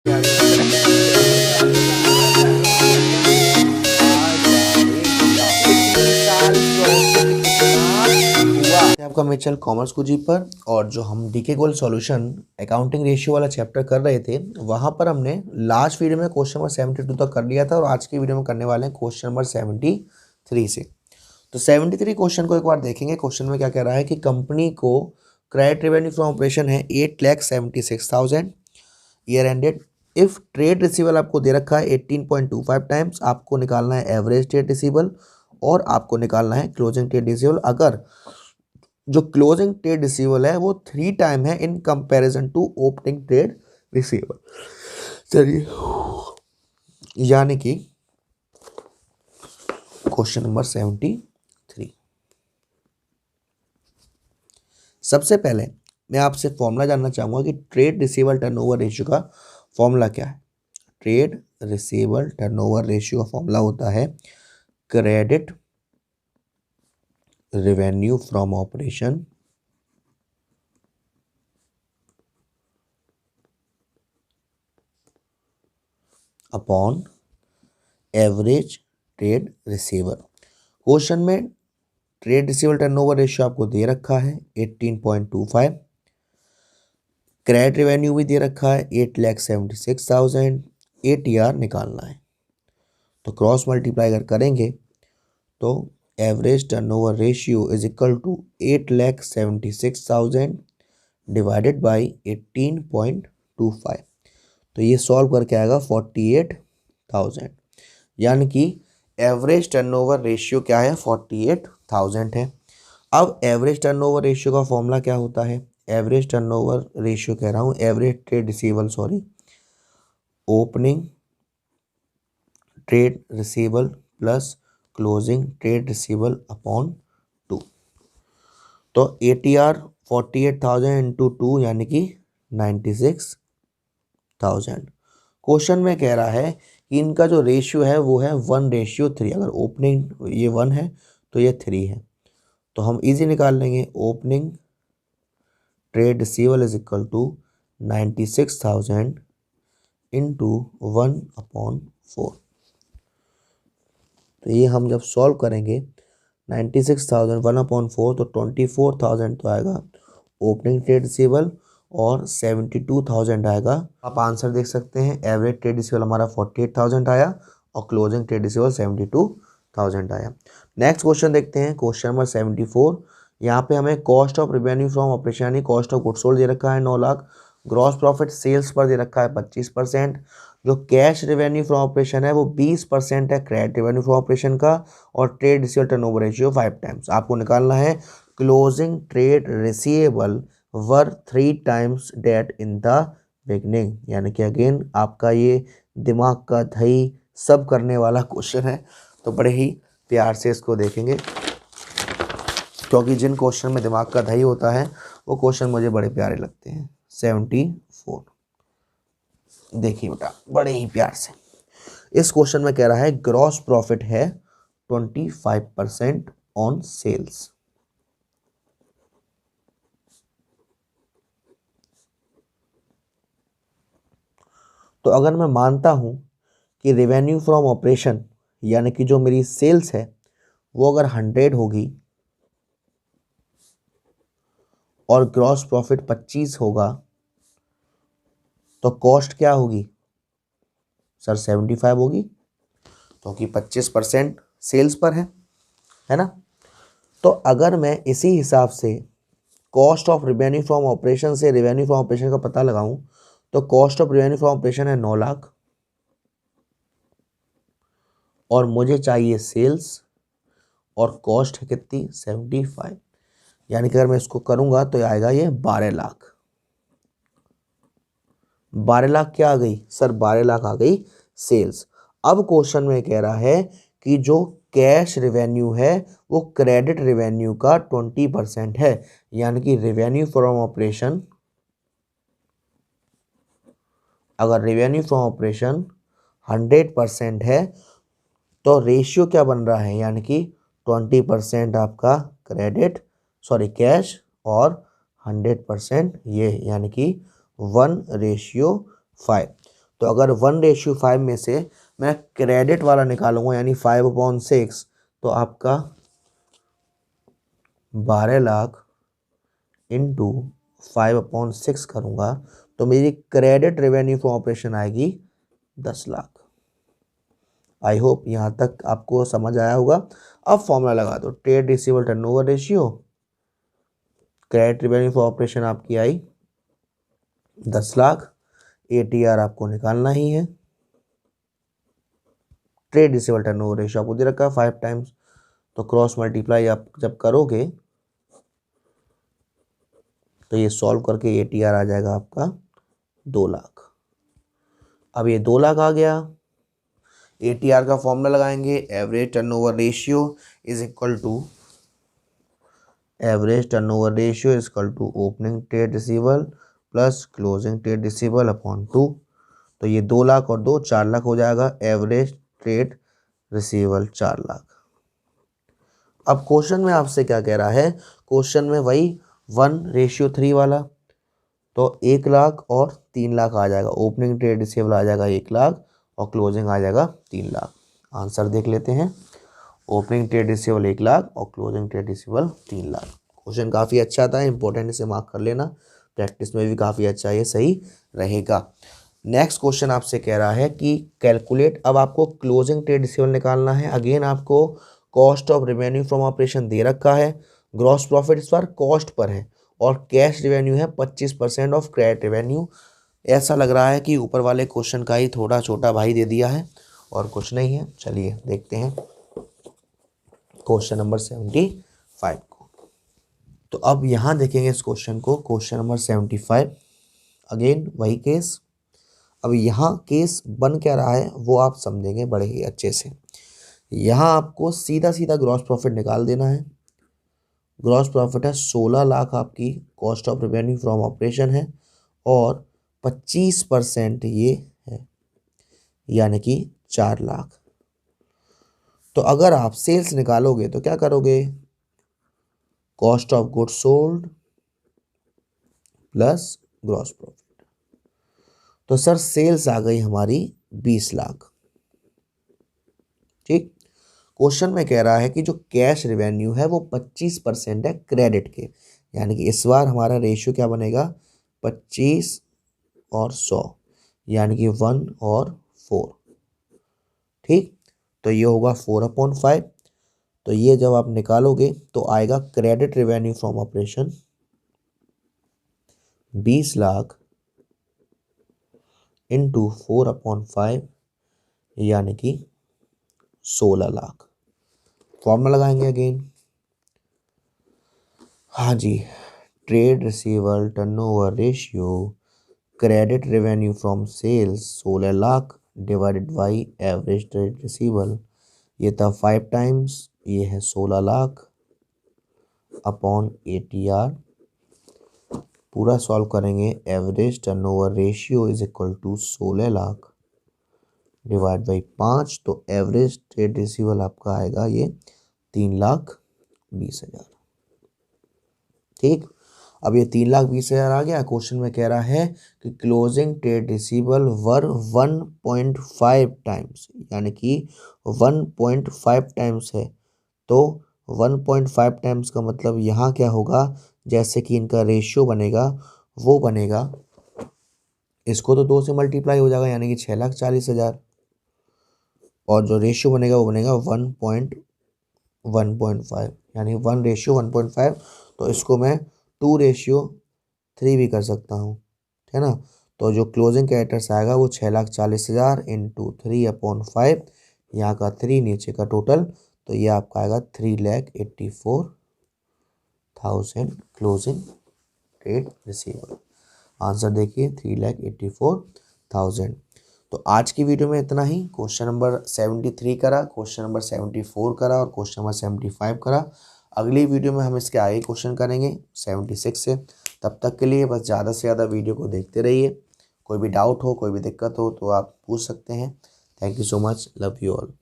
आपका Mitchell commerce कुजी पर, और जो हम DK gold solution accounting ratio वाला चैप्टर कर रहे थे वहाँ पर हमने लास्ट वीडियो में क्वेश्चन नंबर 72 तक कर लिया था और आज की वीडियो में करने वाले हैं क्वेश्चन नंबर 73 से। तो 73 क्वेश्चन को एक बार देखेंगे। क्वेश्चन में क्या कह रहा है कि कंपनी को क्रेडिट रेवेन्यू फ्रॉम ऑपरेशन है 8,76,000 ईयर एंडेड। इफ ट्रेड रिसीवल आपको दे रखा है 18.25 टाइम्स, आपको निकालना है एवरेज ट्रेड रिसीवल और आपको निकालना है क्लोजिंग ट्रेड रिसीवल। अगर जो क्लोजिंग ट्रेड रिसीवल है वो 3 टाइम है in comparison to opening trade receivable. चलिए, यानी कि क्वेश्चन नंबर 73। सबसे पहले मैं आपसे फॉर्मूला जानना चाहूंगा कि ट्रेड रिसीवल टर्नओवर रेशियो का फॉर्मूला क्या है। ट्रेड रिसीवल टर्नओवर रेशियो का फॉर्मूला होता है credit revenue from operation upon average trade receiver. Question में ट्रेड रिसीवल टर्नओवर रेशियो आपको दे रखा है 18.25, क्रेडिट रेवेन्यू भी दे रखा है 8,76,000, ATR निकालना है। तो क्रॉस मल्टीप्लाई अगर करेंगे तो average turnover ratio is equal to 8,76,000 divided by 18.25। तो ये सॉल्व करके आएगा 48,000, यानी कि एवरेज टर्नओवर रेशियो क्या है 48,000 है। अब एवरेज टर्नओवर रेशियो का फॉर्मूला क्या होता है। एवरेज टर्नओवर रेशियो कह रहा हूँ average trade रिसीवल, sorry, opening trade रिसीवल plus closing trade रिसीवल upon 2। तो ATR 48,000 इंटू 2 यानी कि 96,000। क्वेश्चन में कह रहा है कि इनका जो रेशियो है वो है 1:3। अगर ओपनिंग ये 1 है तो ये 3 है, तो हम इजी निकाल लेंगे। Opening trade receivable is equal to 96,000 into 1/4। तो ये हम जब सॉल्व करेंगे 96,000 1/4 तो 24,000 तो आएगा ओपनिंग ट्रेड रिसीवल और 72,000 आएगा। आप आंसर देख सकते हैं, एवरेज ट्रेड रिसीवल हमारा 48,000 आया और क्लोजिंग ट्रेड रिसीवल 72,000 आया। नेक्स्ट क्वेश्चन देखते हैं, क्वेश्चन नंबर 74। यहाँ पे हमें cost of revenue from operation यानी कॉस्ट ऑफ गुड्स सोल्ड दे रखा है 9 लाख, ग्रॉस प्रॉफिट सेल्स पर दे रखा है 25%, जो कैश रेवेन्यू फ्रॉम ऑपरेशन है वो 20% है क्रेडिट रेवेन्यू फ्रॉम ऑपरेशन का, और ट्रेड रिसीवल टर्नओवर रेशियो 5 टाइम्स। आपको निकालना है closing trade receivable were 3 times date in the beginning. यानी कि अगेन आपका ये दिमाग का दही सब करने वाला क्वेश्चन है, तो बड़े ही प्यार से इसको देखेंगे, क्योंकि जिन क्वेश्चन में दिमाग का दही होता है वो क्वेश्चन मुझे बड़े प्यारे लगते हैं। 74 देखिए बेटा, बड़े ही प्यार से इस क्वेश्चन में कह रहा है ग्रॉस प्रॉफिट है 25% ऑन सेल्स। तो अगर मैं मानता हूं कि रेवेन्यू फ्रॉम ऑपरेशन यानी कि जो मेरी सेल्स है वो अगर 100 होगी और ग्रॉस प्रॉफिट 25 होगा, तो कॉस्ट क्या होगी सर 75 होगी, क्योंकि 25% सेल्स पर है ना। तो अगर मैं इसी हिसाब से cost of revenue from operation से रेवेन्यू फ्रॉम ऑपरेशन का पता लगाऊं, तो cost of revenue from operation है 9 लाख और मुझे चाहिए सेल्स, और कॉस्ट है कितनी 75, यानी कि अगर मैं इसको करूंगा तो आएगा ये 12 लाख। 12 लाख क्या आ गई सर, 12 लाख आ गई सेल्स। अब क्वेश्चन में कह रहा है कि जो कैश रेवेन्यू है वो क्रेडिट रेवेन्यू का 20% है, यानी कि रेवेन्यू फ्रॉम ऑपरेशन, अगर रेवेन्यू फ्रॉम ऑपरेशन 100% है तो रेशियो क्या बन रहा है, यानी कि 20% आपका क्रेडिट सॉरी कैश और 100% ये, यानी कि 1:5। तो अगर 1:5 में से मैं क्रेडिट वाला निकालूंगा यानी 5/6, तो आपका 12 लाख इंटू 5/6 करूंगा तो मेरी क्रेडिट रेवेन्यू फ्रॉम ऑपरेशन आएगी 10 लाख। आई होप यहाँ तक आपको समझ आया होगा। अब फॉर्मूला लगा दो, trade receivable turnover ratio, credit revenue for operation आपकी आई 10 लाख, ATR आपको निकालना ही है, ट्रेड रिसीवेबल टर्नओवर रेशियो आपको दे रखा है 5 टाइम्स, तो क्रॉस मल्टीप्लाई आप जब करोगे तो ये सॉल्व करके ATR आ जाएगा आपका 2 लाख। अब ये 2 लाख आ गया, ATR का फॉर्मूला लगाएंगे, average turnover ratio is equal to opening trade receivable plus closing trade receivable upon 2। तो ये 2 लाख और 2 4 लाख हो जाएगा, एवरेज ट्रेड रिसीवेबल 4 लाख। अब क्वेश्चन में आपसे क्या कह रहा है, क्वेश्चन में वही 1:3 वाला, तो 1 लाख और 3 लाख आ जाएगा, ओपनिंग ट्रेड रिसीवेबल आ जाएगा 1 लाख और क्लोजिंग आ जाएगा 3 लाख। आंसर देख लेते हैं, ओपनिंग ट्रेड रिसीवेबल 1 लाख और closing trade receivable 3 lakh. Question काफ़ी अच्छा था, इंपॉर्टेंट, इसे मार्क कर लेना, प्रैक्टिस में भी काफ़ी अच्छा ये सही रहेगा। नेक्स्ट क्वेश्चन आपसे कह रहा है कि कैलकुलेट, अब आपको क्लोजिंग ट्रेड रिसीवेबल निकालना है। अगेन आपको cost of revenue from operation दे रखा है, ग्रॉस प्रॉफिट इस बार कॉस्ट पर है और कैश रेवेन्यू है 25% ऑफ क्रेडिट रेवेन्यू। ऐसा लग रहा है कि ऊपर वाले क्वेश्चन का ही थोड़ा छोटा भाई दे दिया है और कुछ नहीं है। चलिए देखते हैं क्वेश्चन नंबर 75 को। तो अब यहाँ देखेंगे इस क्वेश्चन को, क्वेश्चन नंबर 75, अगेन वही केस। अब यहाँ केस बन क्या रहा है वो आप समझेंगे बड़े ही अच्छे से। यहाँ आपको सीधा सीधा ग्रॉस प्रॉफिट निकाल देना है। ग्रॉस प्रॉफिट है 16 लाख, आपकी cost of revenue from operation है और 25% ये है यानी कि 4 लाख। तो अगर आप सेल्स निकालोगे तो क्या करोगे, cost of goods sold plus gross profit. तो सर सेल्स आ गई हमारी 20 लाख। ठीक, क्वेश्चन में कह रहा है कि जो कैश रेवेन्यू है वो 25% है क्रेडिट के, यानी कि इस बार हमारा रेशियो क्या बनेगा, 25 और 100 यानी कि 1 और 4। ठीक, तो ये होगा 4/5। तो ये जब आप निकालोगे तो आएगा credit revenue from operation 20 lakh into 4/5 यानी कि 16 लाख। फॉर्मूला लगाएंगे अगेन, हाँ जी, trade receivable turnover ratio credit revenue from sales 16 lakh divided by average trade receivable, ये था 5 टाइम्स, ये है 16 लाख अपॉन ATR। पूरा सॉल्व करेंगे, average turnover ratio is equal to 16 lakh divide by 5, तो एवरेज ट्रेड रिसीवेबल आपका आएगा ये 3,20,000। ठीक, अब ये 3,20,000 आ गया। क्वेश्चन में कह रहा है कि क्लोजिंग ट्रेड रिसीवेबल वर 1.5 टाइम्स, यानी कि 1.5 टाइम्स है। तो 1.5 टाइम्स का मतलब यहाँ क्या होगा, जैसे कि इनका रेशियो बनेगा वो बनेगा, इसको तो 2 से मल्टीप्लाई हो जाएगा यानी कि 6,40,000 और जो रेशियो बनेगा वो बनेगा 1.5 यानी 1:1.5। तो इसको मैं 2:3 भी कर सकता हूँ, है ना। तो जो क्लोजिंग कैरेक्टर्स आएगा वो 6,40,000 इंटू 3/5, यहाँ का 3 नीचे का टोटल, तो ये आपका आएगा 3,84,000 क्लोजिंग ट्रेड रिसीवेबल। आंसर देखिए 3,84,000। तो आज की वीडियो में इतना ही। क्वेश्चन नंबर 73 करा, क्वेश्चन नंबर 74 करा और क्वेश्चन नंबर 75 करा। अगली वीडियो में हम इसके आगे क्वेश्चन करेंगे 76 से। तब तक के लिए बस ज़्यादा से ज़्यादा वीडियो को देखते रहिए। कोई भी डाउट हो, कोई भी दिक्कत हो तो आप पूछ सकते हैं। Thank you so much, love you all.